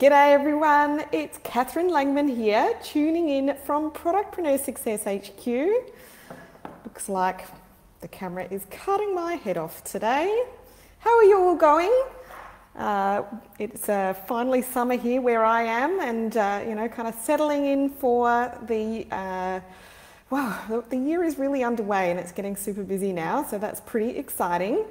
G'day everyone, it's Catherine Langman here, tuning in from Productpreneur Success HQ. Looks like the camera is cutting my head off today. How are you all going? It's finally summer here where I am, and kind of settling in for the the year is really underway and it's getting super busy now, so that's pretty exciting.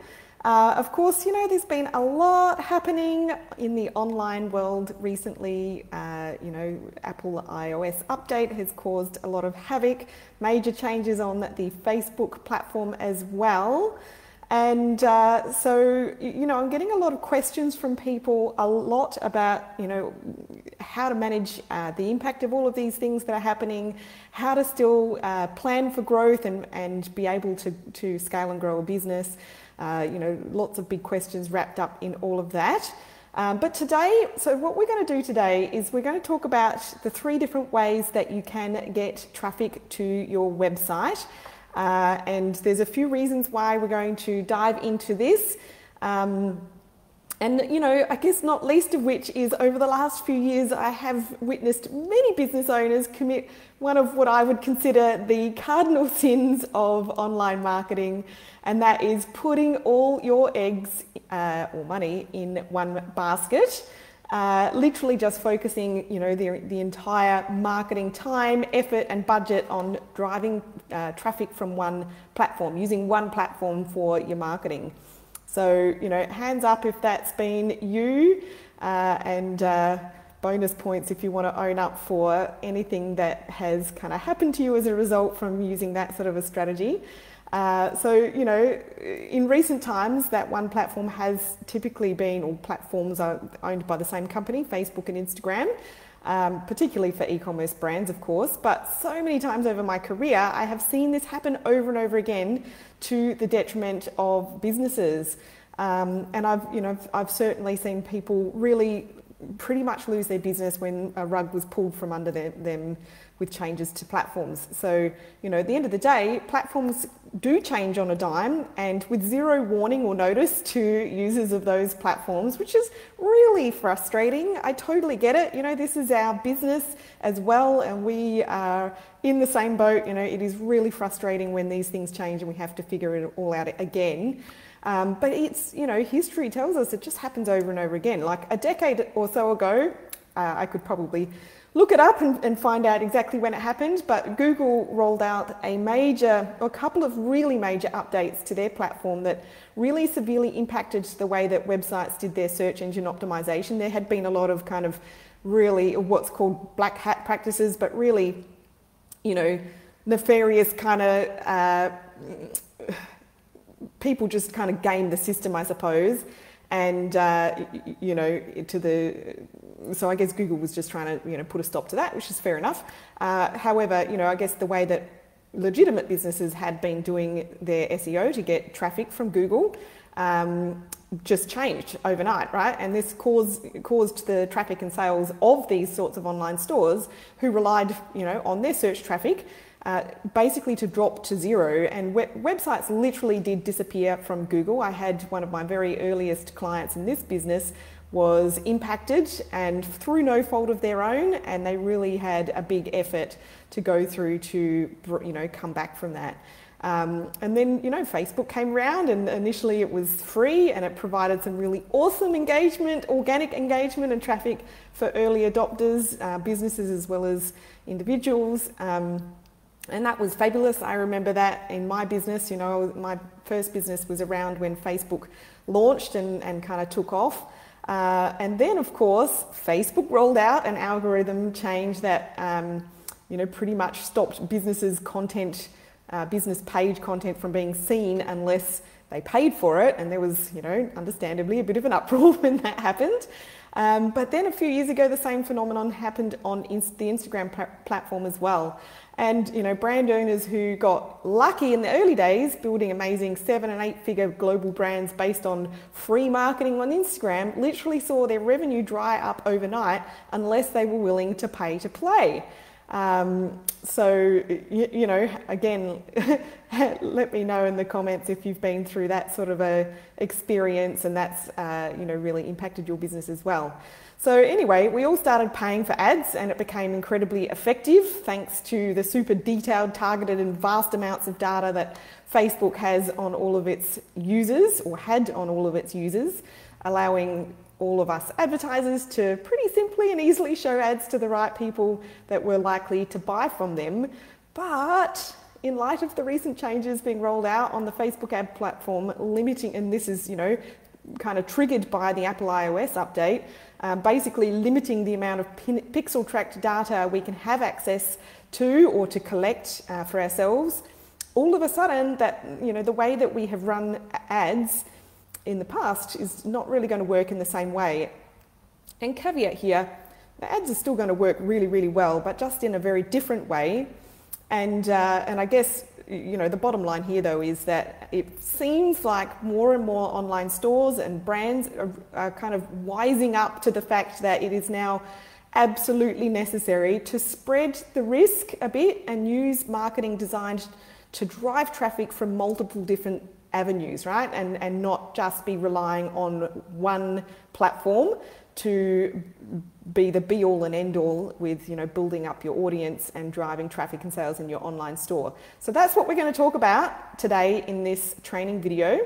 Of course, there's been a lot happening in the online world recently. Apple iOS update has caused a lot of havoc, major changes on the Facebook platform as well. And so I'm getting a lot of questions from people a lot about, how to manage the impact of all of these things that are happening, how to still plan for growth and be able to scale and grow a business. Lots of big questions wrapped up in all of that. But today, so what we're going to do today is we're going to talk about the 3 different ways that you can get traffic to your website. And there's a few reasons why we're going to dive into this. I guess not least of which is over the last few years, I have witnessed many business owners commit one of what I would consider the cardinal sins of online marketing, and that is putting all your eggs or money in one basket. Literally just focusing, the entire marketing time, effort and budget on driving traffic from one platform, using one platform for your marketing. So, hands up if that's been you, and bonus points if you want to own up for anything that has kind of happened to you as a result from using that sort of a strategy. In recent times, that one platform has typically been, or platforms are owned by the same company, Facebook and Instagram, particularly for e-commerce brands, of course. But so many times over my career, I have seen this happen over and over again to the detriment of businesses. And I've certainly seen people really pretty much lose their business when a rug was pulled from under them with changes to platforms. So, at the end of the day, platforms do change on a dime and with zero warning or notice to users of those platforms, which is really frustrating. I totally get it. This is our business as well, and we are in the same boat. It is really frustrating when these things change and we have to figure it all out again. But it's, history tells us it just happens over and over again. Like a decade or so ago, I could probably look it up and find out exactly when it happened, but Google rolled out a couple of really major updates to their platform that really severely impacted the way that websites did their search engine optimization. There had been a lot of kind of really what's called black hat practices, but really, nefarious kind of people just kind of gamed the system, I suppose. And, so I guess Google was just trying to, put a stop to that, which is fair enough. However, I guess the way that legitimate businesses had been doing their SEO to get traffic from Google just changed overnight, right? And this caused the traffic and sales of these sorts of online stores who relied, on their search traffic basically to drop to zero, and websites literally did disappear from Google. I had one of my very earliest clients in this business was impacted, and through no fault of their own, and they really had a big effort to go through to come back from that. And then Facebook came around, and initially it was free and it provided some really awesome engagement, organic engagement and traffic for early adopters, businesses as well as individuals. And that was fabulous. I remember that in my business. My first business was around when Facebook launched and kind of took off. And then, of course, Facebook rolled out an algorithm change that, pretty much stopped businesses' content, business page content from being seen unless they paid for it. And there was, understandably a bit of an uproar when that happened. But then a few years ago, the same phenomenon happened on the Instagram platform as well. And, brand owners who got lucky in the early days, building amazing 7- and 8-figure global brands based on free marketing on Instagram, literally saw their revenue dry up overnight unless they were willing to pay to play. So, you know, again, let me know in the comments if you've been through that sort of a experience and that's, you know, really impacted your business as well. So anyway, we all started paying for ads and it became incredibly effective thanks to the super detailed, targeted and vast amounts of data that Facebook has on all of its users, or had on all of its users, allowing all of us advertisers to pretty simply and easily show ads to the right people that were likely to buy from them. But in light of the recent changes being rolled out on the Facebook ad platform, limiting, and this is, you know, kind of triggered by the Apple iOS update, basically limiting the amount of pixel tracked data we can have access to or to collect for ourselves, all of a sudden that, you know, the way that we have run ads in the past is not really going to work in the same way. And caveat here, the ads are still going to work really, really well, but just in a very different way. And I guess, you know, the bottom line here though is that it seems like more and more online stores and brands are kind of wising up to the fact that it is now absolutely necessary to spread the risk a bit and use marketing designed to drive traffic from multiple different avenues, right? And not just be relying on one platform to be the be all and end all with, you know, building up your audience and driving traffic and sales in your online store. So that's what we're going to talk about today in this training video.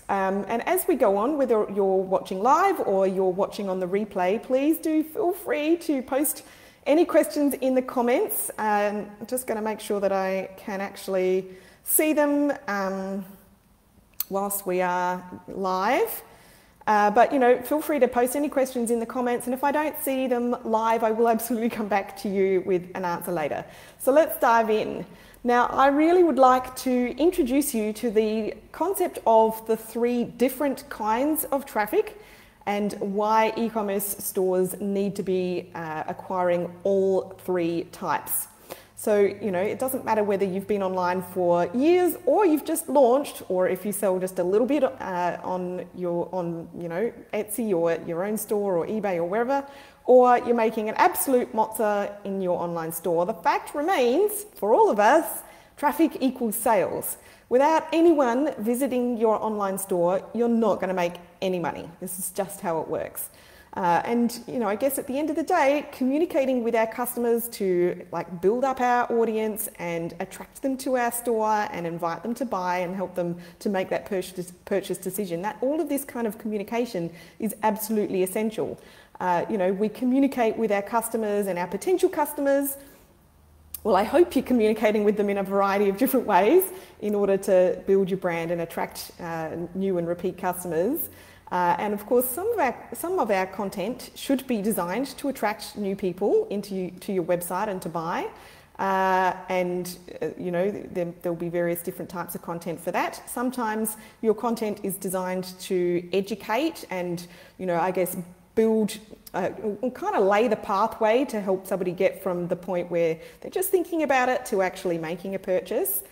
And as we go on, whether you're watching live or you're watching on the replay, please do feel free to post any questions in the comments. I'm just going to make sure that I can actually see them whilst we are live. But, you know, feel free to post any questions in the comments, and if I don't see them live, I will absolutely come back to you with an answer later. So let's dive in. Now, I really would like to introduce you to the concept of the 3 different kinds of traffic and why e-commerce stores need to be acquiring all 3 types. So, you know, it doesn't matter whether you've been online for years or you've just launched, or if you sell just a little bit on you know, Etsy or your own store or eBay or wherever, or you're making an absolute mozza in your online store. The fact remains, for all of us, traffic equals sales. Without anyone visiting your online store, you're not going to make any money. This is just how it works. And, you know, I guess at the end of the day, communicating with our customers to like build up our audience and attract them to our store and invite them to buy and help them to make that purchase decision, that all of this kind of communication is absolutely essential. You know, we communicate with our customers and our potential customers. Well, I hope you're communicating with them in a variety of different ways in order to build your brand and attract new and repeat customers. And of course, some of our content should be designed to attract new people to your website and to buy. You know, there'll be various different types of content for that. Sometimes your content is designed to educate and, you know, I guess build, kind of lay the pathway to help somebody get from the point where they're just thinking about it to actually making a purchase.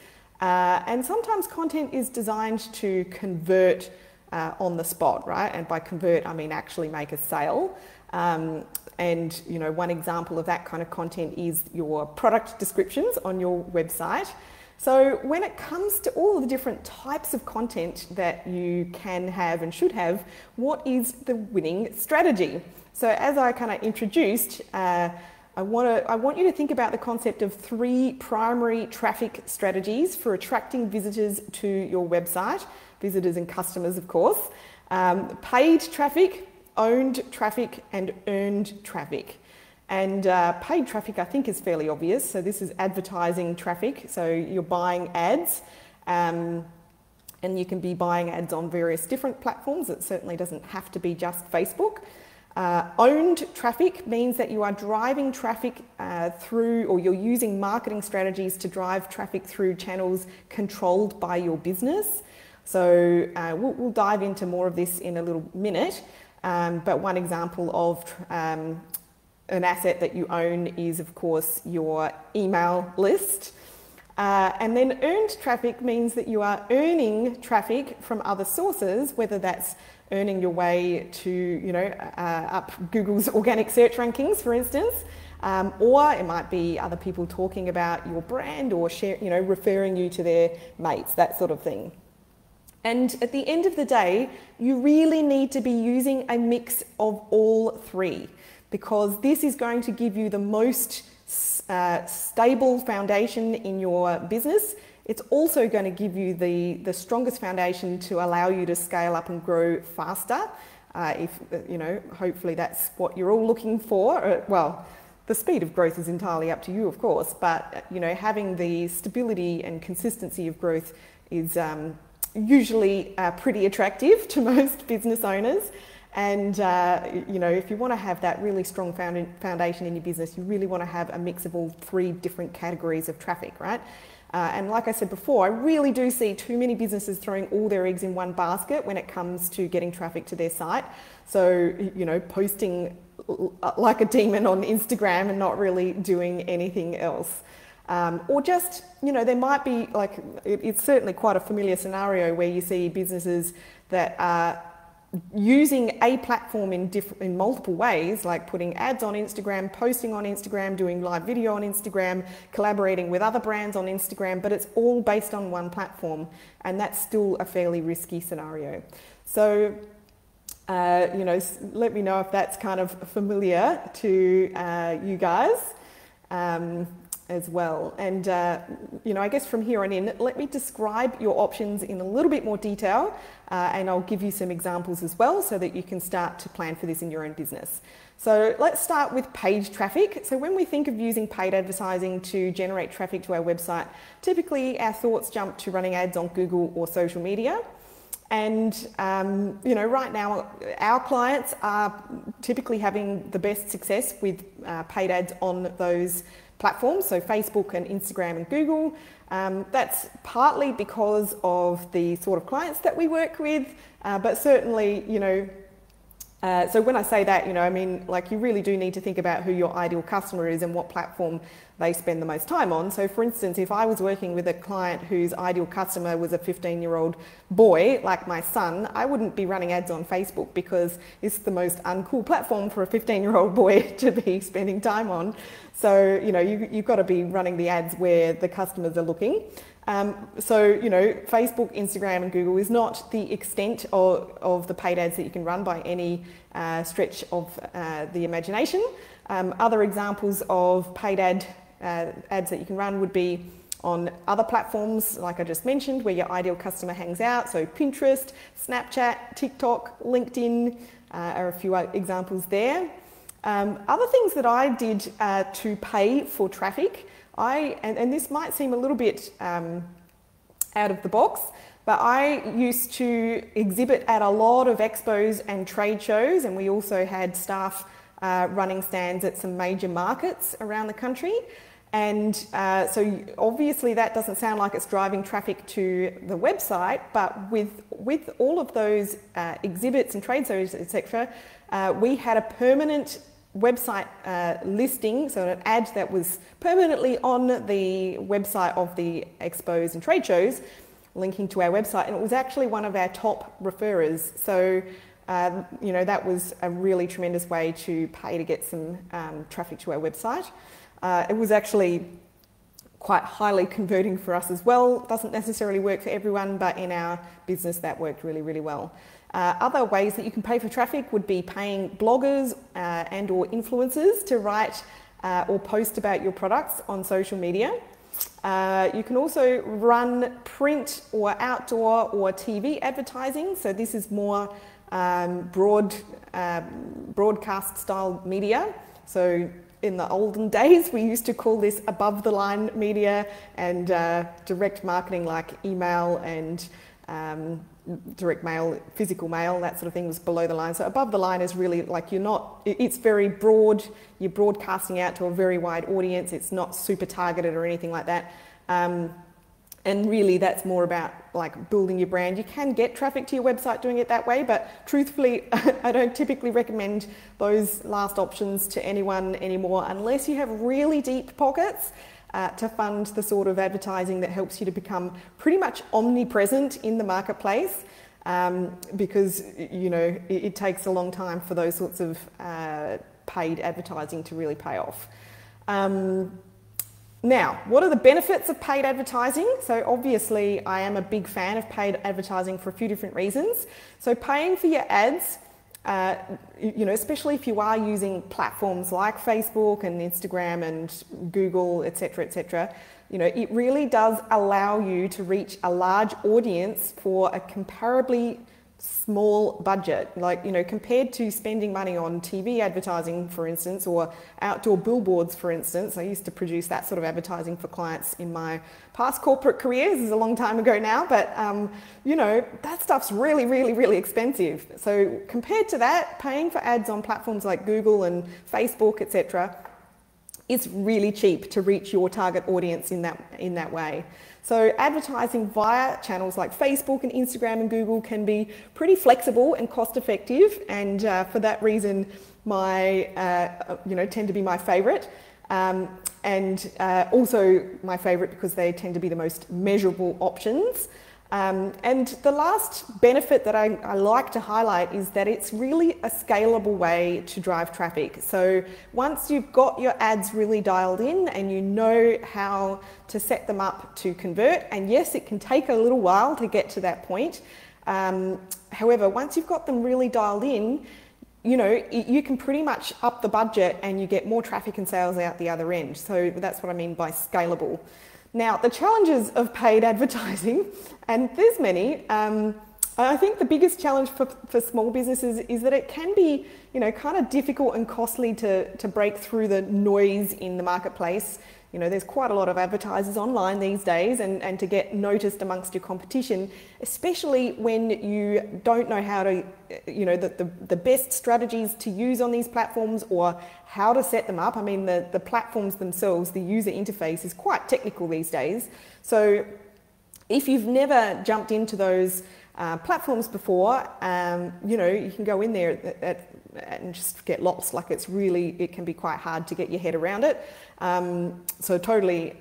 And sometimes content is designed to convert on the spot, right? And by convert, I mean actually make a sale. And, you know, one example of that kind of content is your product descriptions on your website. So when it comes to all of the different types of content that you can have and should have, what is the winning strategy? So as I kind of introduced, I want you to think about the concept of 3 primary traffic strategies for attracting visitors to your website. Visitors and customers, of course. Paid traffic, owned traffic, and earned traffic. And paid traffic, I think, is fairly obvious. So this is advertising traffic. So you're buying ads, and you can be buying ads on various different platforms. It certainly doesn't have to be just Facebook. Owned traffic means that you are driving traffic through, or you're using marketing strategies to drive traffic through channels controlled by your business. So we'll dive into more of this in a little minute, but one example of an asset that you own is, of course, your email list. And then earned traffic means that you are earning traffic from other sources, whether that's earning your way to, you know, up Google's organic search rankings, for instance, or it might be other people talking about your brand or referring you to their mates, that sort of thing. And at the end of the day, you really need to be using a mix of all three, because this is going to give you the most stable foundation in your business. It's also going to give you the strongest foundation to allow you to scale up and grow faster. Hopefully that's what you're all looking for. Well, the speed of growth is entirely up to you, of course, but having the stability and consistency of growth is usually pretty attractive to most business owners. And if you want to have that really strong foundation in your business, you really want to have a mix of all three different categories of traffic, right? And like I said before, I really do see too many businesses throwing all their eggs in one basket when it comes to getting traffic to their site. So, posting like a demon on Instagram and not really doing anything else. Or just, there might be it's certainly quite a familiar scenario where you see businesses that are using a platform in multiple ways, like putting ads on Instagram, posting on Instagram, doing live video on Instagram, collaborating with other brands on Instagram, but it's all based on one platform, and that's still a fairly risky scenario. So, let me know if that's kind of familiar to you guys as well. And, I guess from here on in, let me describe your options in a little bit more detail, and I'll give you some examples as well so that you can start to plan for this in your own business. So let's start with page traffic. So when we think of using paid advertising to generate traffic to our website, typically our thoughts jump to running ads on Google or social media. And, right now our clients are typically having the best success with paid ads on those platforms, so Facebook and Instagram and Google. That's partly because of the sort of clients that we work with, but certainly, so when I say that, you really do need to think about who your ideal customer is and what platform they spend the most time on. So for instance, if I was working with a client whose ideal customer was a 15-year-old boy, like my son, I wouldn't be running ads on Facebook because it's the most uncool platform for a 15-year-old boy to be spending time on. So, you've got to be running the ads where the customers are looking. Facebook, Instagram and Google is not the extent of the paid ads that you can run by any stretch of the imagination. Other examples of paid ads that you can run would be on other platforms, like I just mentioned, where your ideal customer hangs out. So Pinterest, Snapchat, TikTok, LinkedIn are a few examples there. Other things that I did to pay for traffic, and this might seem a little bit out of the box, but I used to exhibit at a lot of expos and trade shows, and we also had staff running stands at some major markets around the country. And so obviously that doesn't sound like it's driving traffic to the website, but with all of those exhibits and trade shows, etc., we had a permanent website listing, so an ad that was permanently on the website of the expos and trade shows, linking to our website, and it was actually one of our top referrers. So that was a really tremendous way to pay to get some traffic to our website. It was actually quite highly converting for us as well. Doesn't necessarily work for everyone, but in our business that worked really, really well. Other ways that you can pay for traffic would be paying bloggers and or influencers to write or post about your products on social media. You can also run print or outdoor or TV advertising. So this is more broadcast style media. So in the olden days, we used to call this above the line media, and direct marketing like email and direct mail, physical mail, that sort of thing was below the line. So above the line is really like it's very broad, you're broadcasting out to a very wide audience, it's not super targeted or anything like that. And really that's more about like building your brand. You can get traffic to your website doing it that way, but truthfully, I don't typically recommend those last options to anyone anymore unless you have really deep pockets to fund the sort of advertising that helps you to become pretty much omnipresent in the marketplace. because, you know, it takes a long time for those sorts of paid advertising to really pay off. Now, what are the benefits of paid advertising? So obviously I am a big fan of paid advertising for a few different reasons. So paying for your ads, you know, especially if you are using platforms like Facebook and Instagram and Google, etc., you know, it really does allow you to reach a large audience for a comparably small budget. Like, you know, compared to spending money on TV advertising, for instance, or outdoor billboards, for instance. I used to produce that sort of advertising for clients in my past corporate careers. This is a long time ago now, but you know, that stuff's really, really, really expensive. So compared to that, paying for ads on platforms like Google and Facebook, etc., it's really cheap to reach your target audience in that way. So advertising via channels like Facebook and Instagram and Google can be pretty flexible and cost effective, and for that reason you know, tend to be my favourite, and also my favourite because they tend to be the most measurable options. And the last benefit that I like to highlight is that it's really a scalable way to drive traffic. So once you've got your ads really dialed in and you know how to set them up to convert, and yes, it can take a little while to get to that point. However, once you've got them really dialed in, you know, you can pretty much up the budget and you get more traffic and sales out the other end. So that's what I mean by scalable. Now, the challenges of paid advertising, and there's many, I think the biggest challenge for small businesses is that it can be, you know, kind of difficult and costly to break through the noise in the marketplace. You know, there's quite a lot of advertisers online these days, and to get noticed amongst your competition, especially when you don't know how to, you know, the best strategies to use on these platforms or how to set them up. I mean, the platforms themselves, the user interface is quite technical these days. So if you've never jumped into those platforms before, you know, you can go in there and just get lost. Like, it can be quite hard to get your head around it. So totally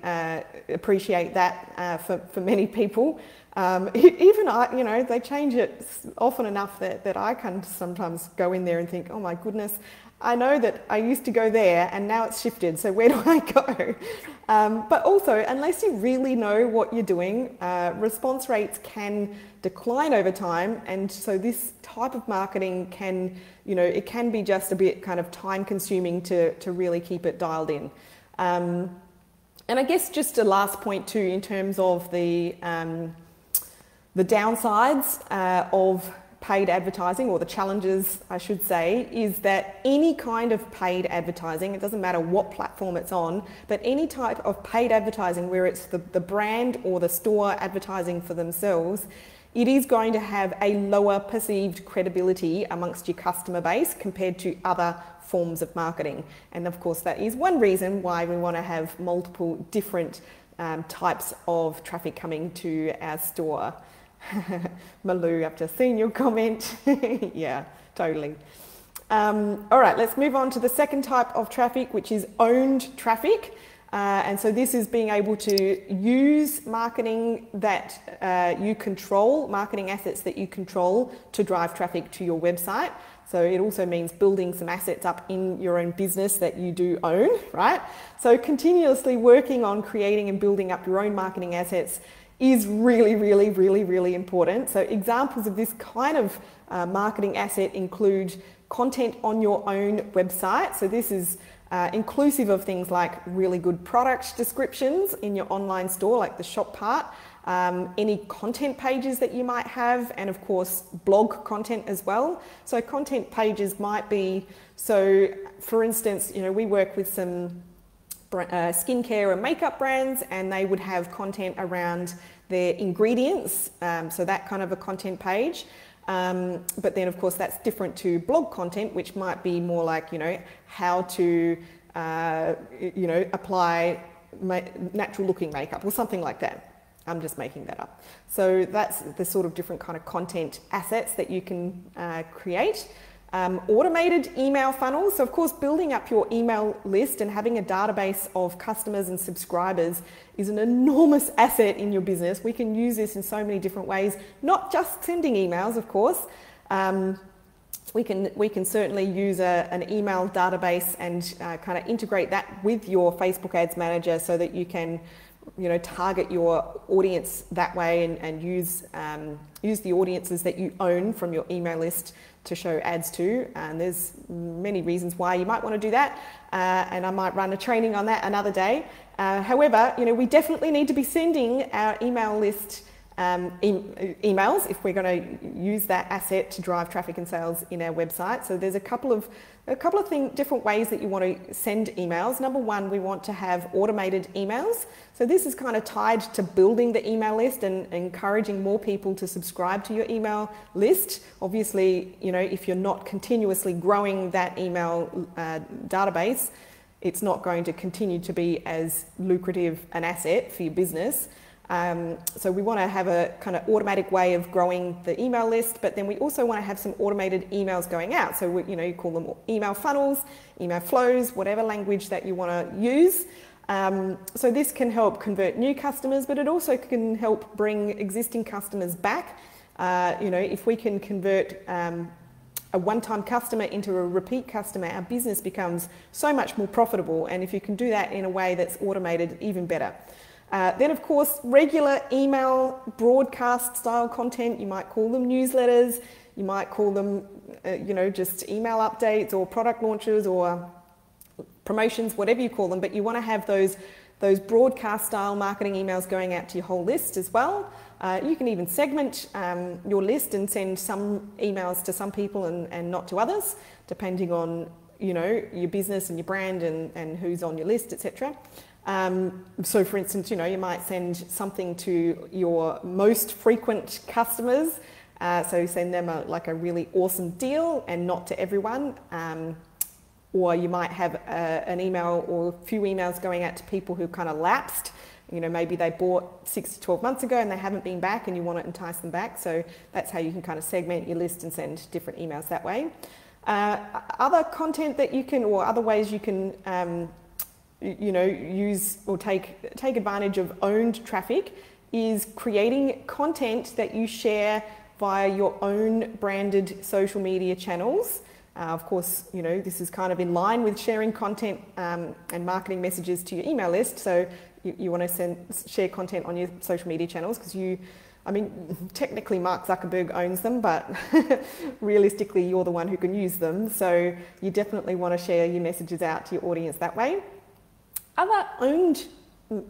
appreciate that for many people. Even I, you know, they change it often enough that I can sometimes go in there and think, oh my goodness, I know that I used to go there and now it's shifted, so where do I go? But also, unless you really know what you're doing, response rates can decline over time, and so this type of marketing can, you know, it can be just a bit kind of time consuming to really keep it dialed in. And I guess just a last point too, in terms of the downsides of paid advertising, or the challenges I should say, is that any kind of paid advertising, it doesn't matter what platform it's on, but any type of paid advertising where it's the brand or the store advertising for themselves, it is going to have a lower perceived credibility amongst your customer base compared to other forms of marketing. And of course, that is one reason why we want to have multiple different types of traffic coming to our store. Malou, I've just seen your comment. Yeah, totally. All right, let's move on to the second type of traffic, which is owned traffic. And so this is being able to use marketing that you control, marketing assets that you control to drive traffic to your website. So it also means building some assets up in your own business that you do own, right? So continuously working on creating and building up your own marketing assets is really, really, really, really important. So examples of this kind of marketing asset include content on your own website. So this is inclusive of things like really good product descriptions in your online store, like the shop part, any content pages that you might have, and of course blog content as well. So content pages might be, so for instance, you know, we work with some skincare and makeup brands, and they would have content around their ingredients, so that kind of a content page. But then of course that's different to blog content, which might be more like, you know, how to you know, apply natural looking makeup or something like that. I'm just making that up. So that's the sort of different kind of content assets that you can create. Automated email funnels. So of course, building up your email list and having a database of customers and subscribers is an enormous asset in your business. We can use this in so many different ways, not just sending emails, of course. We can certainly use an email database and kind of integrate that with your Facebook Ads Manager so that you can, target your audience that way and use the audiences that you own from your email list to show ads to. And there's many reasons why you might want to do that, and I might run a training on that another day. However, we definitely need to be sending our email list emails if we're going to use that asset to drive traffic and sales in our website. So there's a couple of different ways that you want to send emails. Number one, we want to have automated emails. So this is kind of tied to building the email list and encouraging more people to subscribe to your email list. Obviously, if you're not continuously growing that email database, it's not going to continue to be as lucrative an asset for your business. So we want to have a kind of automatic way of growing the email list, but then we also want to have some automated emails going out. So you call them email funnels, email flows, whatever language that you want to use. So this can help convert new customers, but it also can help bring existing customers back. If we can convert a one-time customer into a repeat customer, our business becomes so much more profitable. And if you can do that in a way that's automated, even better. Then, of course, regular email broadcast style content, you might call them newsletters, you might call them, just email updates or product launches or promotions, whatever you call them, but you want to have those broadcast style marketing emails going out to your whole list as well. You can even segment your list and send some emails to some people and not to others, depending on, your business and your brand and who's on your list, etc. So for instance, you might send something to your most frequent customers. So send them a really awesome deal and not to everyone. Or you might have an email or a few emails going out to people who kind of lapsed. Maybe they bought 6 to 12 months ago and they haven't been back and you want to entice them back. So that's how you can kind of segment your list and send different emails that way. Other content that you can, or other ways you can use or take advantage of owned traffic is creating content that you share via your own branded social media channels. Of course, this is kind of in line with sharing content and marketing messages to your email list. So you want to share content on your social media channels because technically Mark Zuckerberg owns them, but realistically you're the one who can use them. So you definitely want to share your messages out to your audience that way. Other owned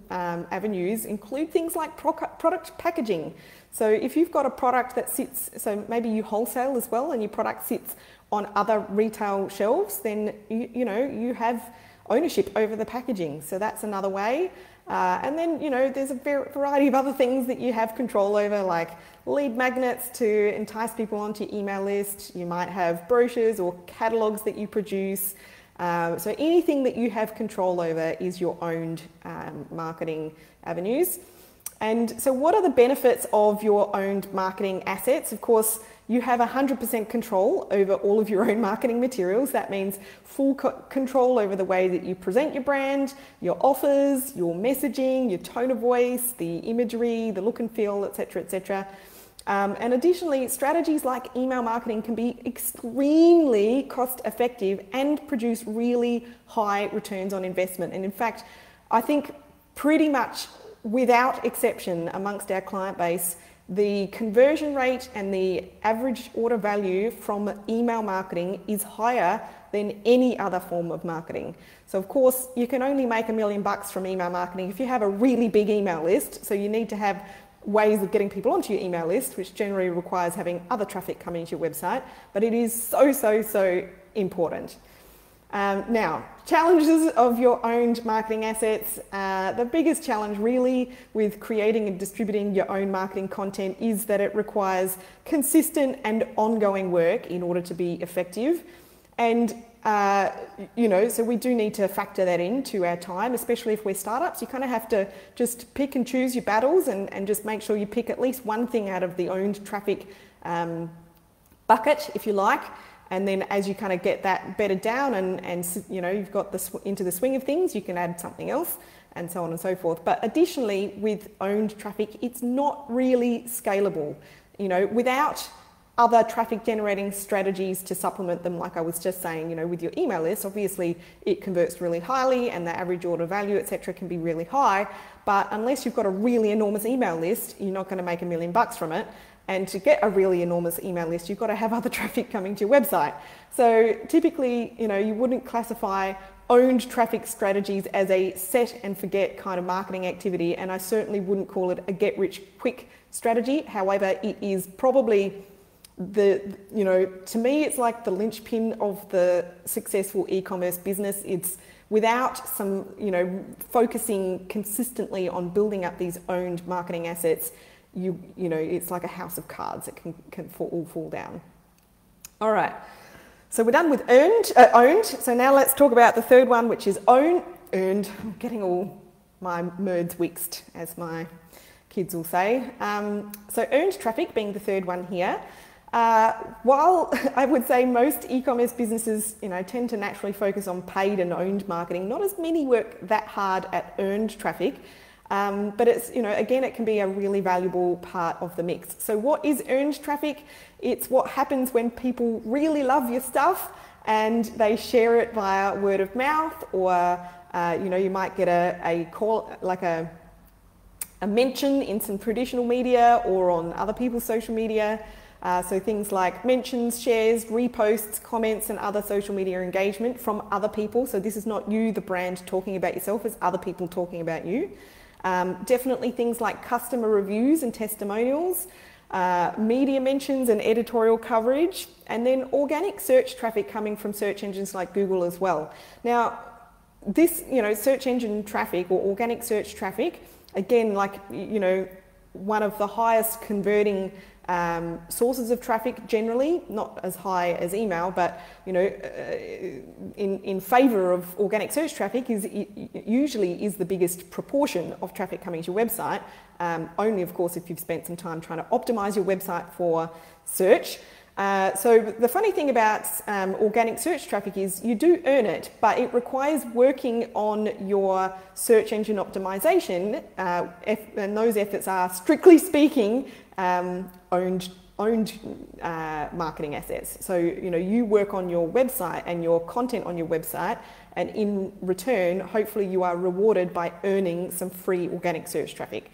avenues include things like product packaging. So if you've got a product that sits, so maybe you wholesale as well and your product sits on other retail shelves, then you have ownership over the packaging. So that's another way. And then, there's a variety of other things that you have control over, like lead magnets to entice people onto your email list. You might have brochures or catalogs that you produce. So anything that you have control over is your owned marketing avenues. And so what are the benefits of your owned marketing assets? Of course, you have 100% control over all of your own marketing materials. That means full control over the way that you present your brand, your offers, your messaging, your tone of voice, the imagery, the look and feel, etc., etc. And additionally, strategies like email marketing can be extremely cost effective and produce really high returns on investment. And in fact, I think pretty much without exception amongst our client base, the conversion rate and the average order value from email marketing is higher than any other form of marketing. So of course, you can only make $1 million from email marketing if you have a really big email list. So you need to have ways of getting people onto your email list, which generally requires having other traffic coming into your website, but it is so important. Now, challenges of your owned marketing assets. The biggest challenge really with creating and distributing your own marketing content is that it requires consistent and ongoing work in order to be effective. And, so we do need to factor that into our time, especially if we're startups. You kind of have to just pick and choose your battles and just make sure you pick at least one thing out of the owned traffic bucket, if you like. And then as you kind of get that bedded down and you know, you've got into the swing of things, you can add something else and so on and so forth. But additionally, with owned traffic, it's not really scalable. You know, without other traffic generating strategies to supplement them, like I was just saying, you know, with your email list, obviously it converts really highly and the average order value, etc., can be really high. But unless you've got a really enormous email list, you're not going to make $1 million from it. And to get a really enormous email list, you've got to have other traffic coming to your website. So typically, you know, you wouldn't classify owned traffic strategies as a set and forget kind of marketing activity. And I certainly wouldn't call it a get rich quick strategy. However, it is probably you know, to me, it's like the linchpin of the successful e-commerce business. It's without some, you know, focusing consistently on building up these owned marketing assets, you know, it's like a house of cards. It can all fall down. All right, so we're done with owned. So now let's talk about the third one, which is earned. I'm getting all my words wixed, as my kids will say. So earned traffic being the third one here. While I would say most e-commerce businesses, you know, tend to naturally focus on paid and owned marketing, not as many work that hard at earned traffic. But it's, you know, again, it can be a really valuable part of the mix. So what is earned traffic? It's what happens when people really love your stuff and they share it via word of mouth, or, you know, you might get a call, like a mention in some traditional media or on other people's social media. So things like mentions, shares, reposts, comments, and other social media engagement from other people. So this is not you, the brand, talking about yourself, it's other people talking about you. Definitely things like customer reviews and testimonials, media mentions and editorial coverage, and then organic search traffic coming from search engines like Google as well. Now, this, you know, search engine traffic or organic search traffic, again, like, you know, one of the highest converting sources of traffic generally, not as high as email, but, you know, in favour of organic search traffic usually is the biggest proportion of traffic coming to your website, only of course if you've spent some time trying to optimise your website for search. So the funny thing about organic search traffic is you do earn it, but it requires working on your search engine optimization, and those efforts are, strictly speaking, owned marketing assets. So, you know, you work on your website and your content on your website, and in return, hopefully you are rewarded by earning some free organic search traffic.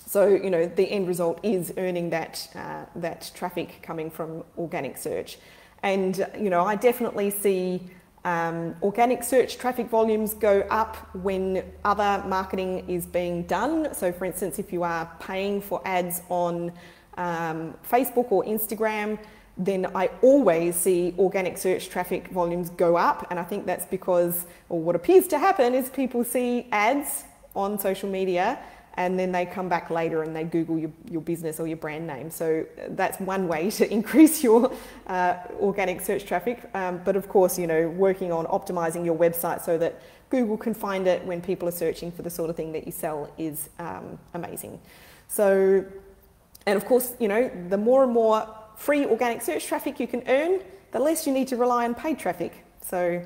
So, you know, the end result is earning that traffic coming from organic search. And, you know, I definitely see organic search traffic volumes go up when other marketing is being done. So, for instance, if you are paying for ads on Facebook or Instagram, then I always see organic search traffic volumes go up. And I think that's because, or what appears to happen is people see ads on social media and then they come back later and they Google your business or your brand name. So that's one way to increase your organic search traffic. But of course, you know, working on optimizing your website so that Google can find it when people are searching for the sort of thing that you sell is amazing. So, and of course, you know, the more and more free organic search traffic you can earn, the less you need to rely on paid traffic. So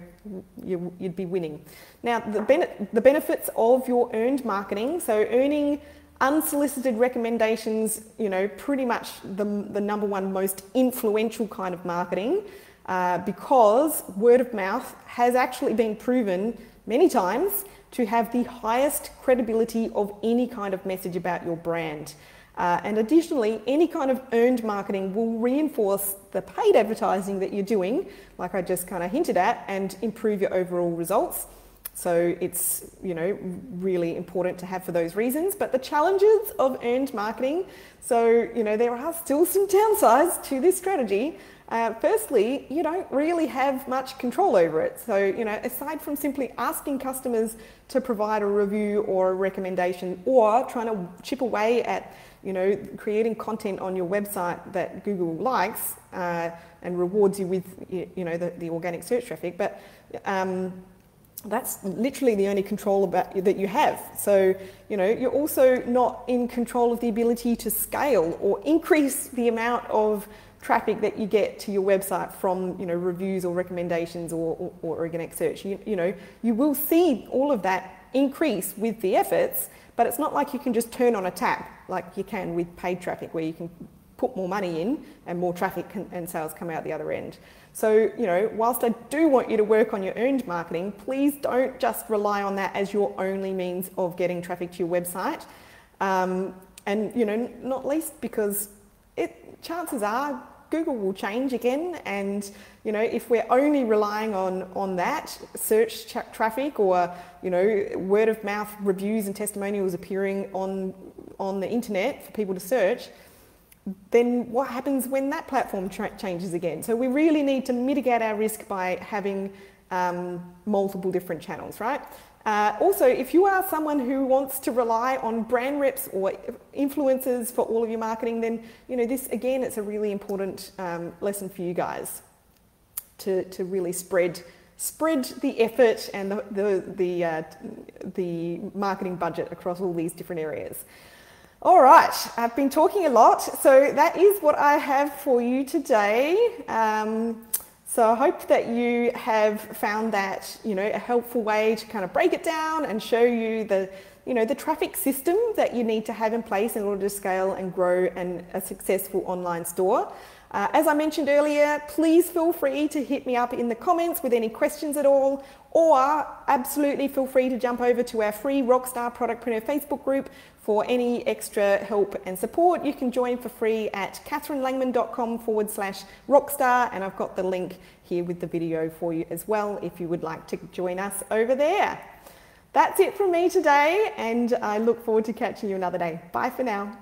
you'd be winning. Now, the benefits of your earned marketing, so earning unsolicited recommendations, you know, pretty much the number one most influential kind of marketing, because word of mouth has actually been proven many times to have the highest credibility of any kind of message about your brand. And additionally, any kind of earned marketing will reinforce the paid advertising that you're doing, like I just kind of hinted at, and improve your overall results. So it's, you know, really important to have for those reasons. But the challenges of earned marketing, so, you know, there are still some downsides to this strategy. Firstly, you don't really have much control over it. So, you know, aside from simply asking customers to provide a review or a recommendation, or trying to chip away at, you know, creating content on your website that Google likes and rewards you with, you know, the organic search traffic, but that's literally the only control that you have. So, you know, you're also not in control of the ability to scale or increase the amount of traffic that you get to your website from, reviews or recommendations or organic search. You will see all of that increase with the efforts, but it's not like you can just turn on a tap like you can with paid traffic, where you can put more money in and more traffic and sales come out the other end. So, whilst I do want you to work on your earned marketing, please don't just rely on that as your only means of getting traffic to your website. And, not least because chances are Google will change again. And, if we're only relying on that search traffic or, word of mouth reviews and testimonials appearing on the internet for people to search, then what happens when that platform changes again? So we really need to mitigate our risk by having multiple different channels, right? Also, if you are someone who wants to rely on brand reps or influencers for all of your marketing, then this again, it's a really important lesson for you guys to really spread the effort and the marketing budget across all these different areas. All right, I've been talking a lot, so that is what I have for you today. So I hope that you have found that, a helpful way to kind of break it down and show you the traffic system that you need to have in place in order to scale and grow a successful online store. As I mentioned earlier, please feel free to hit me up in the comments with any questions at all, or absolutely feel free to jump over to our free Rockstar Productpreneur Facebook group for any extra help and support. You can join for free at katherinelangman.com/rockstar, and I've got the link here with the video for you as well if you would like to join us over there. That's it from me today, and I look forward to catching you another day. Bye for now.